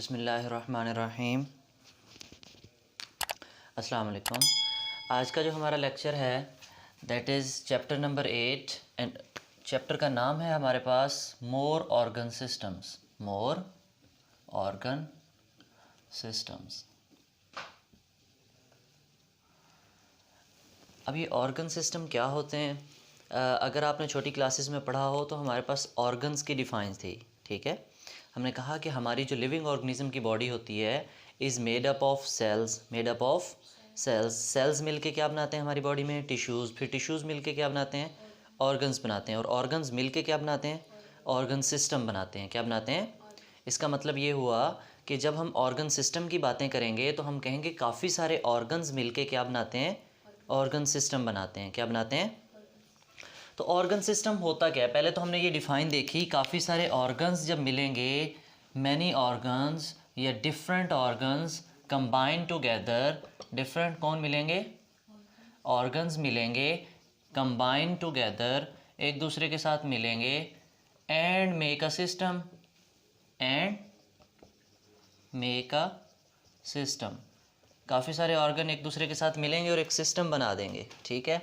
बिस्मिल्लाहिर्रहमानिर्रहीम। अस्सलाम वालेकुम। आज का जो हमारा लेक्चर है that is chapter number 8 and chapter का नाम है हमारे पास मोर ऑर्गन सिस्टम्स। मोर ऑर्गन सिस्टम्स। अब ये ऑर्गन सिस्टम क्या होते हैं? अगर आपने छोटी क्लासेस में पढ़ा हो तो हमारे पास ऑर्गन्स की डिफ़ाइन थी, ठीक है। हमने कहा कि हमारी जो लिविंग ऑर्गेनिज्म की बॉडी होती है is made up of cells. Made up of cells. Cells मिलके क्या बनाते हैं हमारी बॉडी में? टिश्यूज़। फिर टिश्यूज़ मिलके क्या बनाते हैं? ऑर्गन्स बनाते हैं। और ऑर्गन्स मिलके क्या बनाते हैं? ऑर्गन सिस्टम बनाते हैं। क्या बनाते हैं? इसका मतलब ये हुआ कि जब हम ऑर्गन सिस्टम की बातें करेंगे तो हम कहेंगे काफ़ी सारे ऑर्गन्स मिलके क्या बनाते हैं? ऑर्गन सिस्टम बनाते हैं। क्या बनाते हैं? तो ऑर्गन सिस्टम होता क्या है? पहले तो हमने ये डिफ़ाइन देखी, काफ़ी सारे ऑर्गन्स जब मिलेंगे, मैनी ऑर्गन्स या different organs combine together. Different कौन मिलेंगे? ऑर्गन्स मिलेंगे कंबाइन टुगेदर, एक दूसरे के साथ मिलेंगे and make a system. And make a system. काफ़ी सारे ऑर्गन एक दूसरे के साथ मिलेंगे और एक सिस्टम बना देंगे, ठीक है।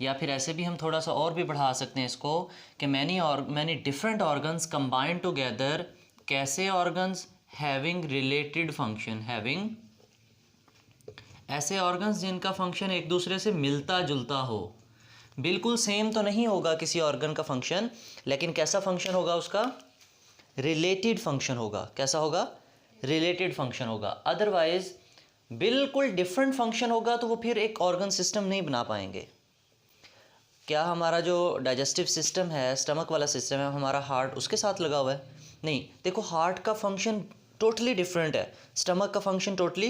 या फिर ऐसे भी हम थोड़ा सा और भी बढ़ा सकते हैं इसको कि many different organs combined together. कैसे organs? Having related function. Having ऐसे ऑर्गन्स जिनका फंक्शन एक दूसरे से मिलता जुलता हो। बिल्कुल सेम तो नहीं होगा किसी ऑर्गन का फंक्शन, लेकिन कैसा फंक्शन होगा उसका? रिलेटेड फंक्शन होगा। कैसा होगा? रिलेटेड फंक्शन होगा। अदरवाइज बिल्कुल डिफरेंट फंक्शन होगा तो वो फिर एक ऑर्गन सिस्टम नहीं बना पाएंगे। क्या हमारा जो डाइजेस्टिव सिस्टम है, स्टमक वाला सिस्टम है, हमारा हार्ट उसके साथ लगा हुआ है? नहीं। देखो, हार्ट का फंक्शन टोटली डिफरेंट है, स्टमक का फंक्शन टोटली।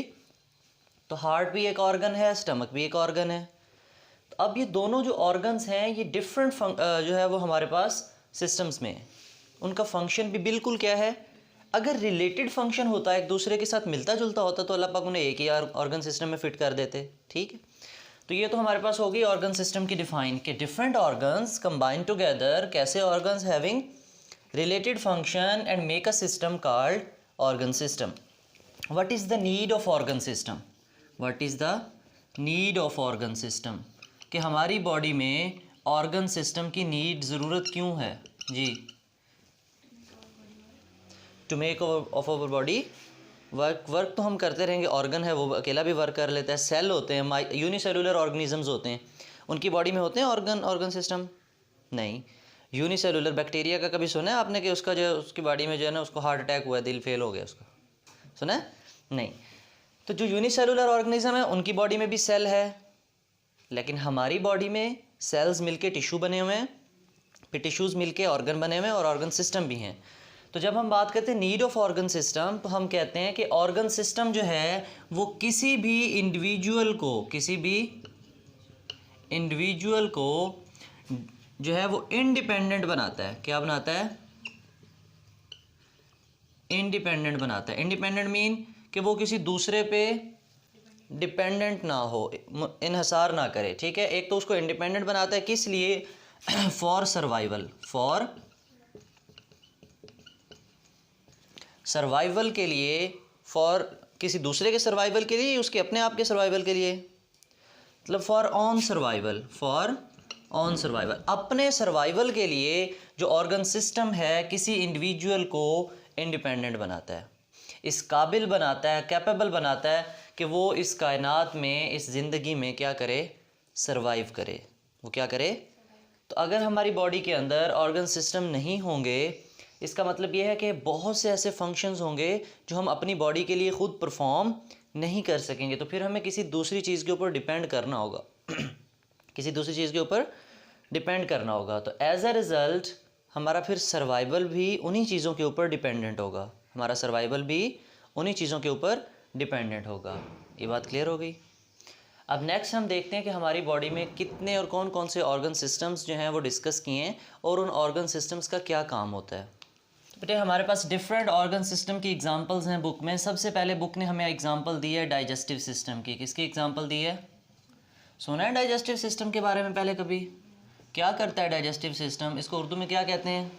तो हार्ट भी एक ऑर्गन है, स्टमक भी एक ऑर्गन है। तो अब ये दोनों जो ऑर्गन्स हैं ये डिफरेंट जो है वो हमारे पास सिस्टम्स में है। उनका फंक्शन भी बिल्कुल क्या है? अगर रिलेटेड फंक्शन होता, एक दूसरे के साथ मिलता जुलता होता तो अल्लाह पाक उन्हें एक ही ऑर्गन सिस्टम में फिट कर देते, ठीक है। तो ये तो हमारे पास हो गई ऑर्गन सिस्टम की डिफाइन कि डिफरेंट ऑर्गन्स कंबाइन टुगेदर। कैसे organs? Having related function and make a system called organ system. What is the need of organ system? What is the need of organ system? कि हमारी body में organ system की need, ज़रूरत क्यों है जी? To make of our body work तो हम करते रहेंगे। ऑर्गन है वो अकेला भी वर्क कर लेता है। सेल होते हैं, यूनिसेलुलर ऑर्गेनिजम्स होते हैं, उनकी बॉडी में होते हैं ऑर्गन सिस्टम? नहीं। यूनिसेलुलर बैक्टीरिया का कभी सुना है आपने कि उसका जो उसकी बॉडी में जो है ना उसको हार्ट अटैक हुआ है, दिल फेल हो गया उसका? सुना है? नहीं। तो जो यूनिसेलुलर ऑर्गेनिज्म है उनकी बॉडी में भी सेल है, लेकिन हमारी बॉडी में सेल्स मिलके टिश्यू बने हुए हैं, फिर टिश्यूज़ मिलके ऑर्गन बने हुए हैं और ऑर्गन सिस्टम भी हैं। तो जब हम बात करते हैं नीड ऑफ ऑर्गन सिस्टम तो हम कहते हैं कि ऑर्गन सिस्टम जो है वो किसी भी इंडिविजुअल को जो है वो इंडिपेंडेंट बनाता है। क्या बनाता है? इंडिपेंडेंट बनाता है। इंडिपेंडेंट मीन कि वो किसी दूसरे पे डिपेंडेंट ना हो, इन्हसार ना करे, ठीक है। एक तो उसको इंडिपेंडेंट बनाता है, किस लिए? For survival. फॉर सर्वाइवल के लिए। फॉर किसी दूसरे के सर्वाइवल के लिए, उसके अपने आप के सर्वाइवल के लिए, मतलब for on survival. For on survival, अपने सर्वाइवल के लिए जो ऑर्गन सिस्टम है किसी इंडिविजुअल को इंडिपेंडेंट बनाता है, इस काबिल बनाता है, कैपेबल बनाता है कि वो इस कायनात में, इस ज़िंदगी में क्या करे? सर्वाइव करे। वो क्या करे? तो अगर हमारी बॉडी के अंदर ऑर्गन सिस्टम नहीं होंगे, इसका मतलब ये है कि बहुत से ऐसे फंक्शंस होंगे जो हम अपनी बॉडी के लिए ख़ुद परफॉर्म नहीं कर सकेंगे। तो फिर हमें किसी दूसरी चीज़ के ऊपर डिपेंड करना होगा किसी दूसरी चीज़ के ऊपर डिपेंड करना होगा। तो एज अ रिज़ल्ट हमारा फिर सर्वाइवल भी उन्हीं चीज़ों के ऊपर डिपेंडेंट होगा। हमारा सर्वाइवल भी उन्हीं चीज़ों के ऊपर डिपेंडेंट होगा। ये बात क्लियर हो गई? अब नेक्स्ट हम देखते हैं कि हमारी बॉडी में कितने और कौन कौन से ऑर्गन सिस्टम्स जो हैं वो डिस्कस किए हैं और उन ऑर्गन सिस्टम्स का क्या काम होता है। बेटे हमारे पास डिफरेंट ऑर्गन सिस्टम की एग्जांपल्स हैं बुक में। सबसे पहले बुक ने हमें एग्जांपल दी है डाइजेस्टिव सिस्टम की। किसकी एग्जांपल दी है? सुना है डाइजेस्टिव सिस्टम के बारे में पहले कभी? क्या करता है डाइजेस्टिव सिस्टम? इसको उर्दू में क्या कहते हैं?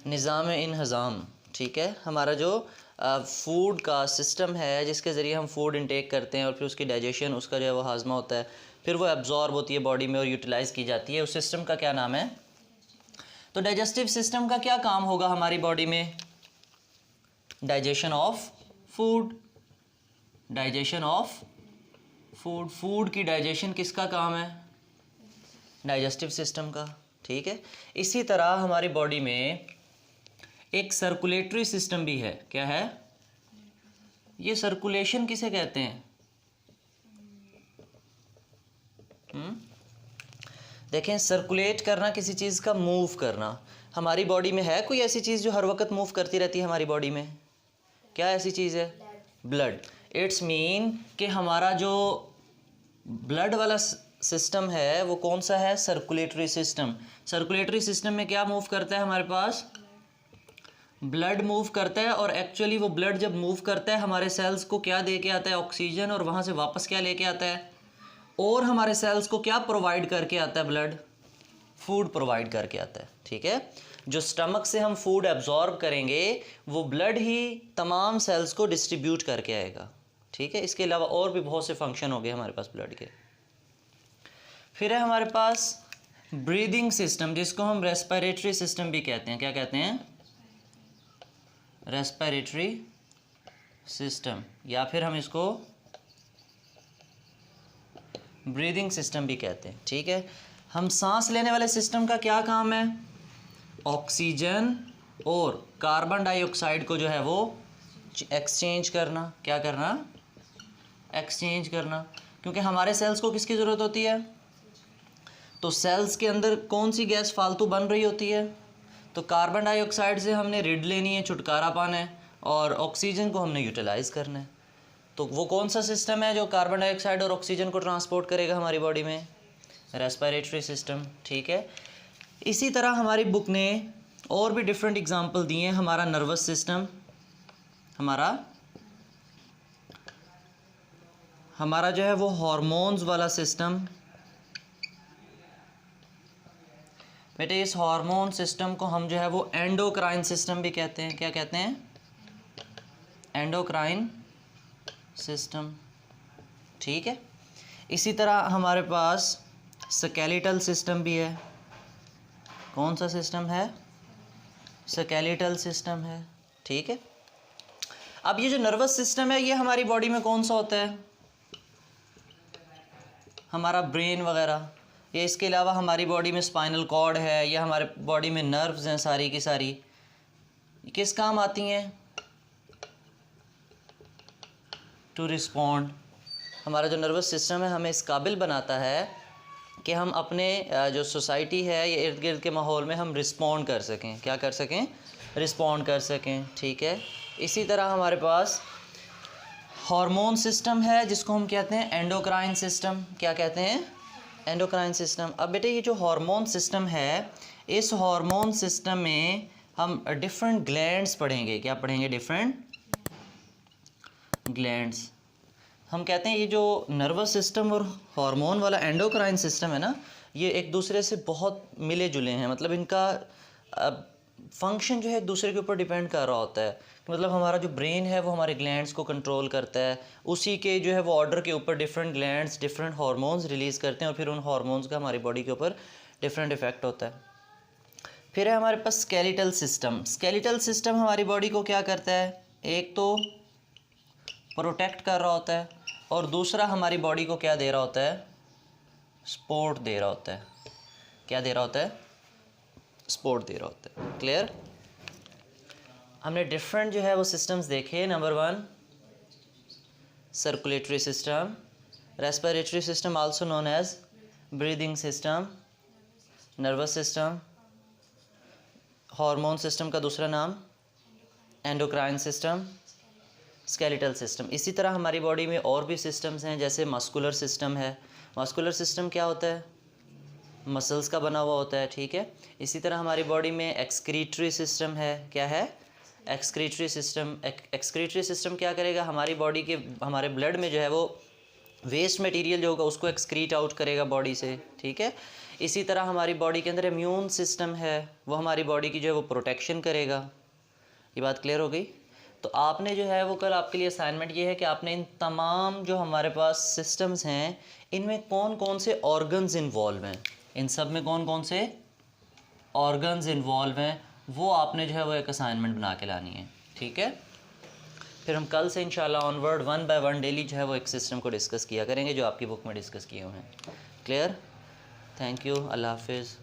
निज़ाम-ए-इंहज़ाम, ठीक है। हमारा जो फूड का सिस्टम है जिसके ज़रिए हम फूड इंटेक करते हैं और फिर उसकी डाइजेशन, उसका जो है वो हाजमा होता है, फिर वो एब्जॉर्ब होती है बॉडी में और यूटिलाइज़ की जाती है, उस सिस्टम का क्या नाम है? तो डाइजेस्टिव सिस्टम का क्या काम होगा हमारी बॉडी में? Digestion of food, digestion of food. Food की डाइजेशन किसका काम है? डाइजेस्टिव सिस्टम का, ठीक है। इसी तरह हमारी बॉडी में एक सर्कुलेटरी सिस्टम भी है। क्या है ये? सर्कुलेशन किसे कहते हैं? देखें, सर्कुलेट करना, किसी चीज़ का मूव करना। हमारी बॉडी में है कोई ऐसी चीज़ जो हर वक्त मूव करती रहती है हमारी बॉडी में? क्या ऐसी चीज़ है? ब्लड। इट्स मीन कि हमारा जो ब्लड वाला सिस्टम है वो कौन सा है? Circulatory system. सर्कुलेटरी सिस्टम में क्या मूव करता है हमारे पास? ब्लड मूव करता है, और एक्चुअली वो ब्लड जब मूव करता है हमारे सेल्स को क्या दे के आता है? ऑक्सीजन, और वहाँ से वापस क्या लेके आता है? और हमारे सेल्स को क्या प्रोवाइड करके आता है? ब्लड। फूड प्रोवाइड करके आता है, ठीक है। जो स्टमक से हम फूड एब्जॉर्ब करेंगे वो ब्लड ही तमाम सेल्स को डिस्ट्रीब्यूट करके आएगा, ठीक है। इसके अलावा और भी बहुत से फंक्शन हो गए हमारे पास ब्लड के। फिर है हमारे पास ब्रीदिंग सिस्टम, जिसको हम रेस्पिरेटरी सिस्टम भी कहते हैं। क्या कहते हैं? रेस्पिरेटरी सिस्टम, या फिर हम इसको ब्रीदिंग सिस्टम भी कहते हैं, ठीक है। हम सांस लेने वाले सिस्टम का क्या काम है? ऑक्सीजन और कार्बन डाइऑक्साइड को जो है वो एक्सचेंज करना। क्या करना? एक्सचेंज करना। क्योंकि हमारे सेल्स को किसकी ज़रूरत होती है? तो सेल्स के अंदर कौन सी गैस फालतू बन रही होती है? तो कार्बन डाइऑक्साइड से हमने रिड लेनी है, छुटकारा पाना है, और ऑक्सीजन को हमने यूटिलाइज़ करना है। तो वो कौन सा सिस्टम है जो कार्बन डाइऑक्साइड और ऑक्सीजन को ट्रांसपोर्ट करेगा हमारी बॉडी में? रेस्पिरेटरी सिस्टम, ठीक है। इसी तरह हमारी बुक ने और भी डिफरेंट एग्जांपल दिए हैं। हमारा नर्वस सिस्टम, हमारा जो है वो हार्मोन्स वाला सिस्टम। बेटे, इस हार्मोन सिस्टम को हम जो है वो एंडोक्राइन सिस्टम भी कहते हैं। क्या कहते हैं? एंडोक्राइन सिस्टम, ठीक है। इसी तरह हमारे पास स्केलेटल सिस्टम भी है। कौन सा सिस्टम है? स्केलेटल सिस्टम है, ठीक है। अब ये जो नर्वस सिस्टम है ये हमारी बॉडी में कौन सा होता है? हमारा ब्रेन वगैरह। ये इसके अलावा हमारी बॉडी में स्पाइनल कॉर्ड है, या हमारे बॉडी में नर्व्स हैं सारी की सारी। किस काम आती हैं? To respond. हमारा जो नर्वस सिस्टम है हमें इस काबिल बनाता है कि हम अपने जो सोसाइटी है या इर्द गिर्द के माहौल में हम रिस्पॉन्ड कर सकें। क्या कर सकें? रिस्पॉन्ड कर सकें, ठीक है। इसी तरह हमारे पास हार्मोन सिस्टम है जिसको हम कहते हैं एंडोक्राइन सिस्टम। क्या कहते हैं? Endocrine system. अब बेटे, ये जो हार्मोन सिस्टम है, इस हार्मोन सिस्टम में हम डिफरेंट ग्लैंड्स पढ़ेंगे। क्या पढ़ेंगे? Different glands. हम कहते हैं ये जो नर्वस सिस्टम और हार्मोन वाला एंडोक्राइन सिस्टम है ना, ये एक दूसरे से बहुत मिले जुले हैं। मतलब इनका फंक्शन जो है एक दूसरे के ऊपर डिपेंड कर रहा होता है। मतलब हमारा जो ब्रेन है वो हमारे ग्लैंड्स को कंट्रोल करता है, उसी के जो है वो ऑर्डर के ऊपर different glands different hormones release करते हैं, और फिर उन हार्मोन्स का हमारी बॉडी के ऊपर डिफरेंट इफेक्ट होता है। फिर है हमारे पास स्केलेटल सिस्टम। स्केलेटल सिस्टम हमारी बॉडी को क्या करता है? एक तो प्रोटेक्ट कर रहा होता है, और दूसरा हमारी बॉडी को क्या दे रहा होता है? सपोर्ट दे रहा होता है। क्या दे रहा होता है? सपोर्ट दे रहा होता है। क्लियर? हमने डिफरेंट जो है वो सिस्टम्स देखे। Number 1 circulatory system, respiratory system also known as breathing system, nervous system, hormone system का दूसरा नाम एंडोक्राइन सिस्टम, स्केलेटल सिस्टम। इसी तरह हमारी बॉडी में और भी सिस्टम्स हैं, जैसे मस्कुलर सिस्टम है। मस्कुलर सिस्टम क्या होता है? मसल्स का बना हुआ होता है, ठीक है। इसी तरह हमारी बॉडी में एक्सक्रीटरी सिस्टम है। क्या है? Excretory system. एक्सक्रीटरी सिस्टम क्या करेगा? हमारी बॉडी के हमारे ब्लड में जो है वो वेस्ट मटेरियल जो होगा उसको एक्सक्रीट आउट करेगा बॉडी से, ठीक है। इसी तरह हमारी बॉडी के अंदर इम्यून सिस्टम है, वो हमारी बॉडी की जो है वो प्रोटेक्शन करेगा। ये बात क्लियर हो गई? तो आपने जो है वो कल आपके लिए असाइनमेंट ये है कि आपने इन तमाम जो हमारे पास सिस्टम्स हैं इनमें कौन कौन से ऑर्गन्स इन्वॉल्व हैं, इन सब में कौन कौन से ऑर्गन्स इन्वॉल्व हैं, वो आपने जो है वो एक असाइनमेंट बना के लानी है। ठीक है, फिर हम कल से इंशाल्लाह ऑनवर्ड 1 बाय 1 डेली जो है वो एक सिस्टम को डिस्कस किया करेंगे जो आपकी बुक में डिस्कस किए हुए हैं। क्लियर? थैंक यू, अल्लाह हाफिज़।